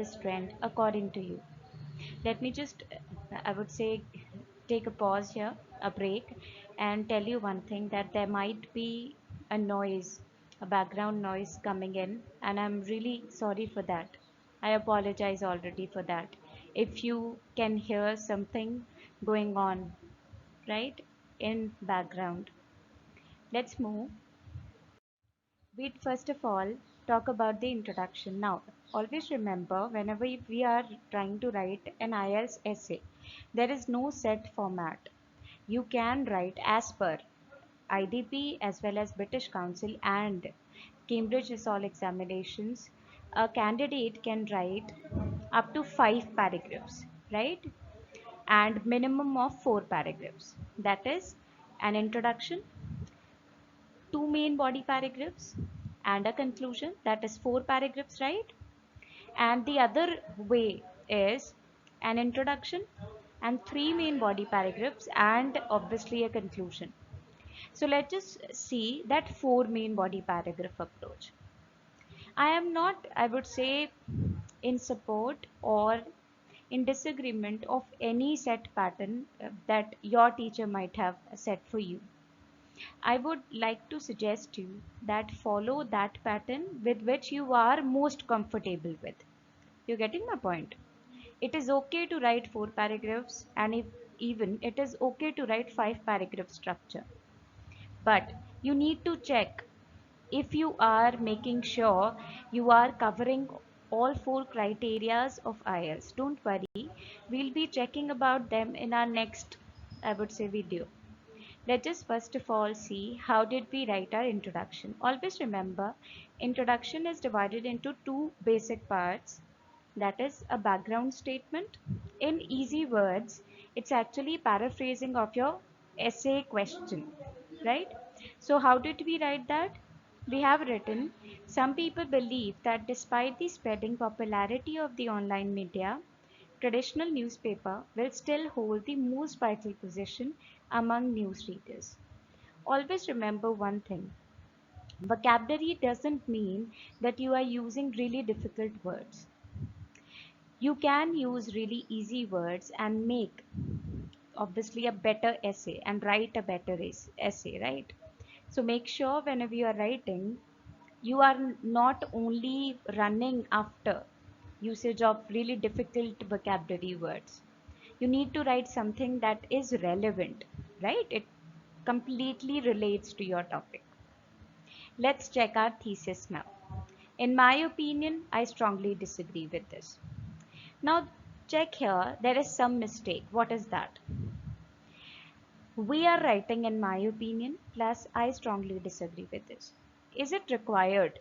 this trend according to you? Let me just, I would say, take a pause here, a break, and tell you one thing, that there might be a noise, a background noise coming in, and I'm really sorry for that. I apologize already for that. If you can hear something going on, right, in background. Let's move. We first of all talk about the introduction. Now, always remember, whenever we are trying to write an IELTS essay, there is no set format. You can write as per IDP as well as British Council and Cambridge Resolve examinations. A candidate can write up to 5 paragraphs, right? And minimum of 4 paragraphs. That is an introduction, two main body paragraphs, and a conclusion, that is 4 paragraphs, right? And the other way is an introduction and three main body paragraphs and obviously a conclusion. So let's just see that four main body paragraph approach. I am not, I would say, in support or in disagreement of any set pattern that your teacher might have set for you. I would like to suggest you that follow that pattern with which you are most comfortable with. You're getting my point? It is okay to write 4 paragraphs, and if even it is okay to write 5 paragraph structure. But you need to check if you are making sure you are covering all 4 criterias of IELTS. Don't worry, we'll be checking about them in our next, I would say, video. Let us first of all see how did we write our introduction. Always remember, introduction is divided into two basic parts. That is a background statement. In easy words, it's actually paraphrasing of your essay question, right? So how did we write that? We have written, some people believe that despite the spreading popularity of the online media, traditional newspaper will still hold the most vital position among news readers. Always remember one thing. Vocabulary doesn't mean that you are using really difficult words. You can use really easy words and make obviously a better essay and write a better essay, right? So make sure whenever you are writing, you are not only running after usage of really difficult vocabulary words. You need to write something that is relevant, right? It completely relates to your topic. Let's check our thesis now. In my opinion, I strongly disagree with this. Now, check here, there is some mistake. What is that? We are writing in my opinion, plus I strongly disagree with this. Is it required?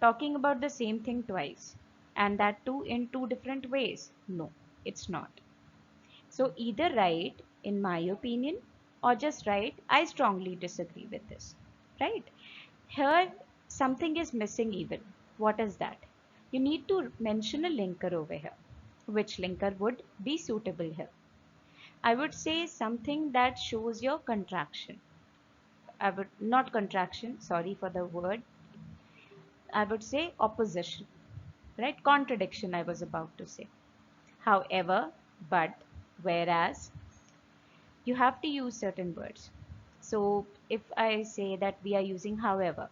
Talking about the same thing twice, and that too in two different ways? No, it's not. So either write in my opinion or just write I strongly disagree with this, right? Here something is missing even. What is that? You need to mention a linker over here. Which linker would be suitable here? I would say something that shows your contraction. I would not contraction, sorry for the word. I would say opposition, right? Contradiction, I was about to say. However, but, whereas, you have to use certain words. So if I say that we are using however,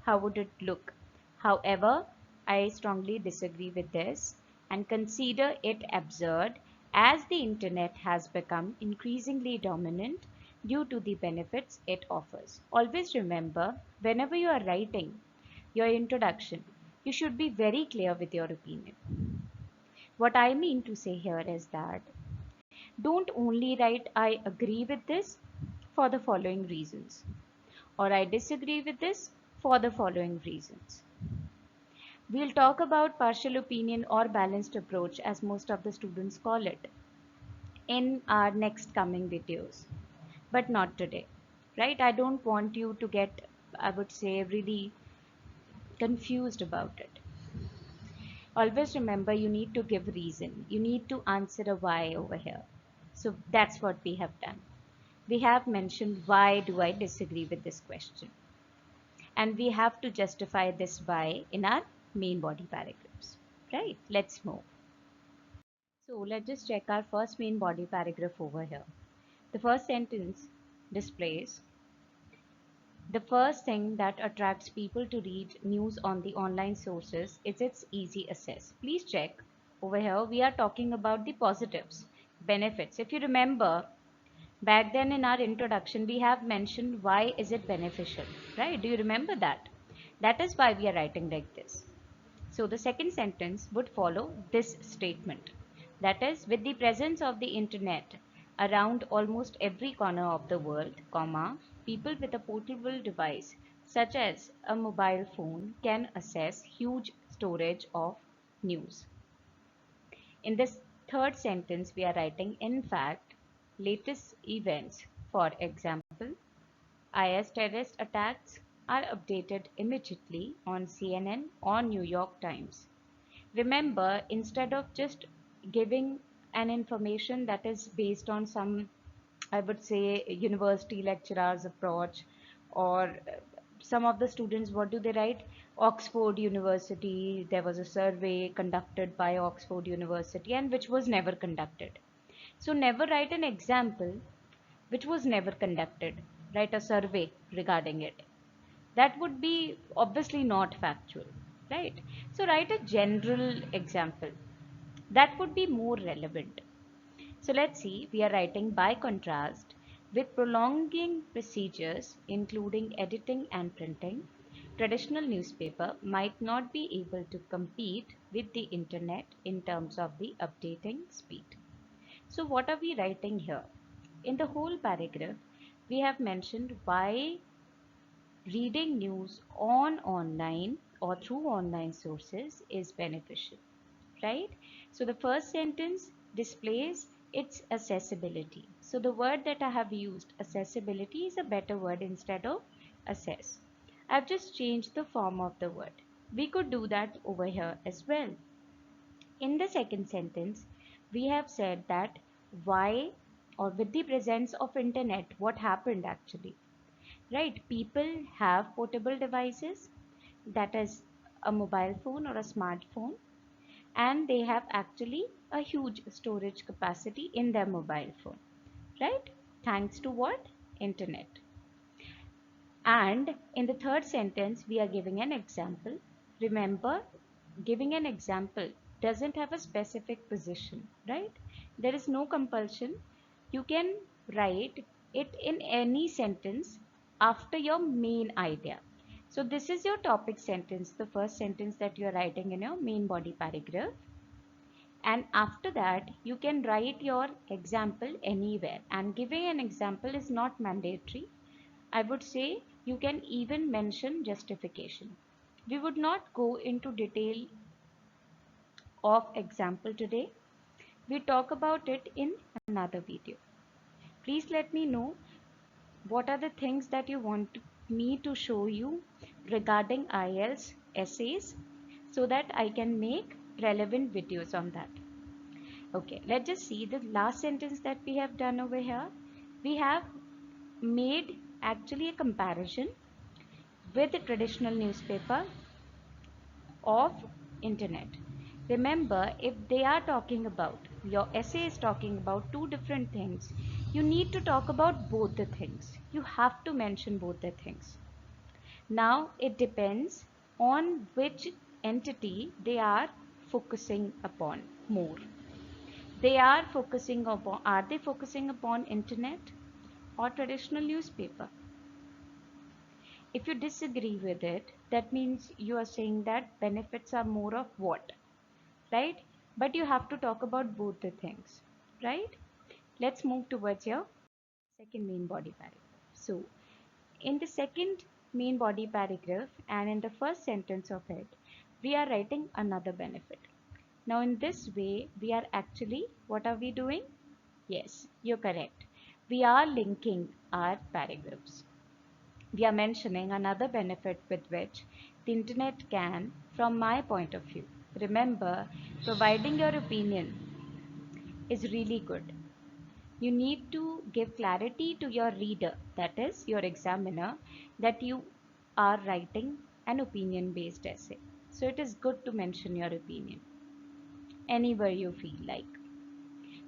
how would it look? However, I strongly disagree with this and consider it absurd as the internet has become increasingly dominant due to the benefits it offers. Always remember, whenever you are writing your introduction, you should be very clear with your opinion. What I mean to say here is that don't only write I agree with this for the following reasons, or I disagree with this for the following reasons. We'll talk about partial opinion or balanced approach, as most of the students call it, in our next coming videos, but not today, right? I don't want you to get, I would say, really confused about it. Always remember, you need to give reason. You need to answer a why over here. So that's what we have done. We have mentioned why do I disagree with this question. And we have to justify this why in our main body paragraphs. right? Let's move. So let's just check our first main body paragraph over here. The first sentence displays the first thing that attracts people to read news on the online sources is its easy access. Please check over here. We are talking about the positives, benefits. If you remember, back then in our introduction, we have mentioned why is it beneficial, right? Do you remember that? That is why we are writing like this. So the second sentence would follow this statement. That is, with the presence of the internet around almost every corner of the world, comma, people with a portable device such as a mobile phone can access huge storage of news. In this third sentence, we are writing, in fact, latest events, for example, IS terrorist attacks are updated immediately on CNN or New York Times. Remember, instead of just giving an information that is based on some, I would say, university lecturer's approach, or some of the students, what do they write? Oxford University, there was a survey conducted by Oxford University and which was never conducted. So never write an example which was never conducted. Write a survey regarding it. That would be obviously not factual, right? So write a general example. That would be more relevant. So let's see, we are writing by contrast, with prolonging procedures, including editing and printing, traditional newspaper might not be able to compete with the internet in terms of the updating speed. So what are we writing here? In the whole paragraph, we have mentioned why reading news on online or through online sources is beneficial, right? So the first sentence displays its accessibility. So the word that I have used, accessibility, is a better word instead of access. I've just changed the form of the word. We could do that over here as well. In the second sentence, we have said that why, or with the presence of internet, what happened actually, right? People have portable devices, that is a mobile phone or a smartphone, and they have actually a huge storage capacity in their mobile phone, right? Thanks to what? Internet. And in the third sentence, we are giving an example. Remember, giving an example doesn't have a specific position, right? There is no compulsion. You can write it in any sentence after your main idea. So this is your topic sentence, the first sentence that you are writing in your main body paragraph. And after that, you can write your example anywhere. And giving an example is not mandatory. I would say you can even mention justification. We would not go into detail of example today. We talk about it in another video. Please let me know what are the things that you want me to show you regarding IELTS essays so that I can make relevant videos on that. Okay, let's just see the last sentence that we have done over here. We have made actually a comparison with the traditional newspaper of internet. Remember, if they are talking about, your essay is talking about two different things, you need to talk about both the things. You have to mention both the things. Now it depends on which entity they are focusing upon more. They are focusing upon, are they focusing upon internet or traditional newspaper? If you disagree with it, that means you are saying that benefits are more of what, right? But you have to talk about both the things, right? Let's move towards your second main body paragraph. So, in the second main body paragraph and in the first sentence of it, we are writing another benefit. Now, in this way, we are actually, what are we doing? Yes, you're correct. We are linking our paragraphs. We are mentioning another benefit with which the internet can, from my point of view. Remember, providing your opinion is really good. You need to give clarity to your reader, that is your examiner, that you are writing an opinion based essay. So it is good to mention your opinion. anywhere you feel like.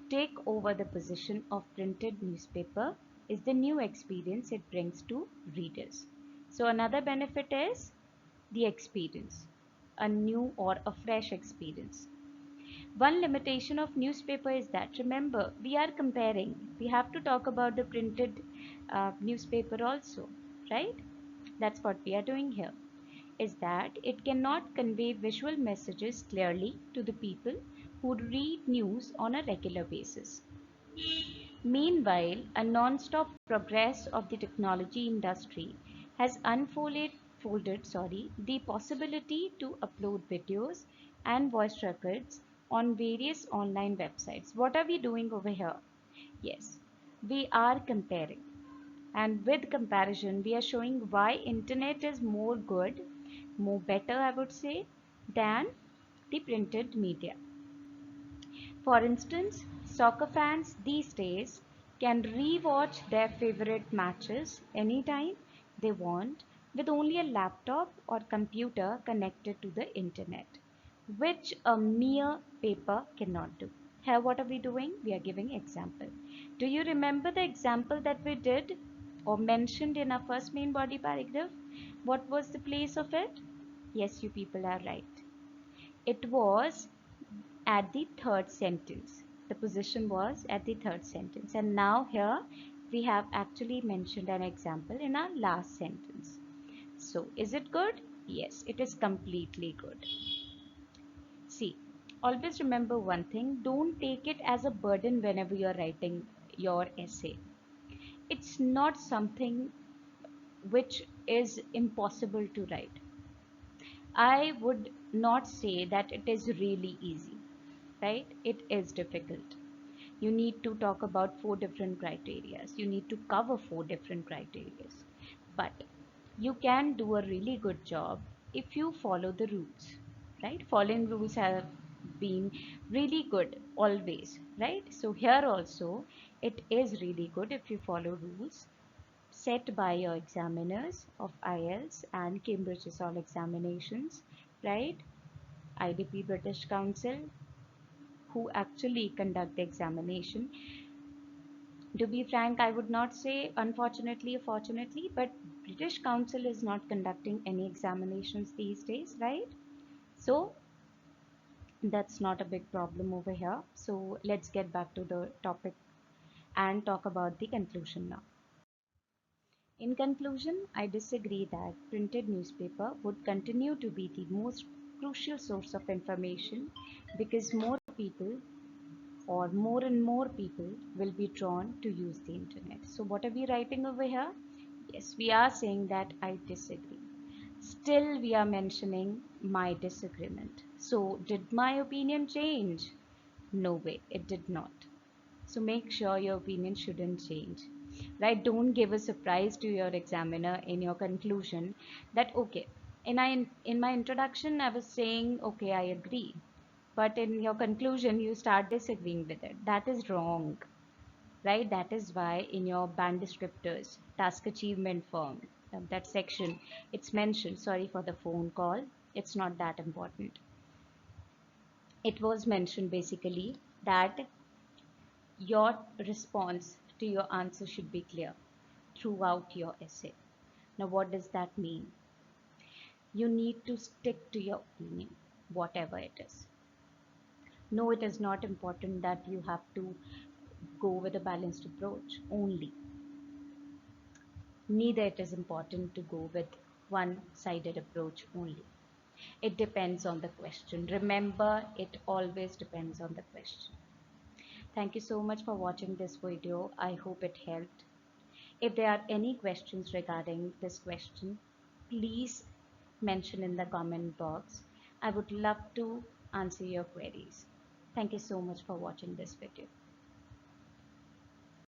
Take over the position of printed newspaper is the new experience it brings to readers. So another benefit is the experience, a new or a fresh experience. One limitation of newspaper is that, remember, we are comparing. We have to talk about the printed newspaper also, right? That's what we are doing here. Is that it cannot convey visual messages clearly to the people who read news on a regular basis. Meanwhile, a non-stop progress of the technology industry has unfolded the possibility to upload videos and voice records on various online websites. What are we doing over here? Yes, we are comparing. And with comparison, we are showing why internet is more good, more better, I would say, than the printed media. For instance, soccer fans these days can rewatch their favorite matches anytime they want with only a laptop or computer connected to the internet, which a mere paper cannot do. Here, what are we doing? We are giving example. Do you remember the example that we did or mentioned in our first main body paragraph? What was the place of it? Yes, you people are right. It was at the third sentence. The position was at the third sentence. And now here we have actually mentioned an example in our last sentence. So is it good? Yes, it is completely good. See, always remember one thing, don't take it as a burden whenever you are writing your essay. It's not something which is impossible to write. I would not say that it is really easy, right? It is difficult. You need to talk about four different criterias. You need to cover four different criterias. But you can do a really good job if you follow the rules, right? Following rules have been really good always, right? So here also it is really good if you follow rules set by your examiners of IELTS and Cambridge all examinations, right? IDP British Council who actually conduct the examination. To be frank, I would not say unfortunately or fortunately, but British Council is not conducting any examinations these days, right? So that's not a big problem over here. So let's get back to the topic and talk about the conclusion now. In conclusion, I disagree that printed newspaper would continue to be the most crucial source of information because more people or more and more people will be drawn to use the internet. So what are we writing over here? Yes, we are saying that I disagree. Still, we are mentioning my disagreement. So did my opinion change? No way, it did not. So make sure your opinion shouldn't change. Right? Don't give a surprise to your examiner in your conclusion that okay, in my introduction I was saying okay, I agree, but in your conclusion you start disagreeing with it. That is wrong, right? That is why in your band descriptors, task achievement form, that section, it's mentioned, sorry for the phone call, it's not that important. It was mentioned basically that your response to your answer should be clear throughout your essay. Now, what does that mean? You need to stick to your opinion, whatever it is. No, it is not important that you have to go with a balanced approach only. Neither it is important to go with one-sided approach only. It depends on the question. Remember, it always depends on the question. Thank you so much for watching this video. I hope it helped. If there are any questions regarding this question, please mention in the comment box. I would love to answer your queries. Thank you so much for watching this video.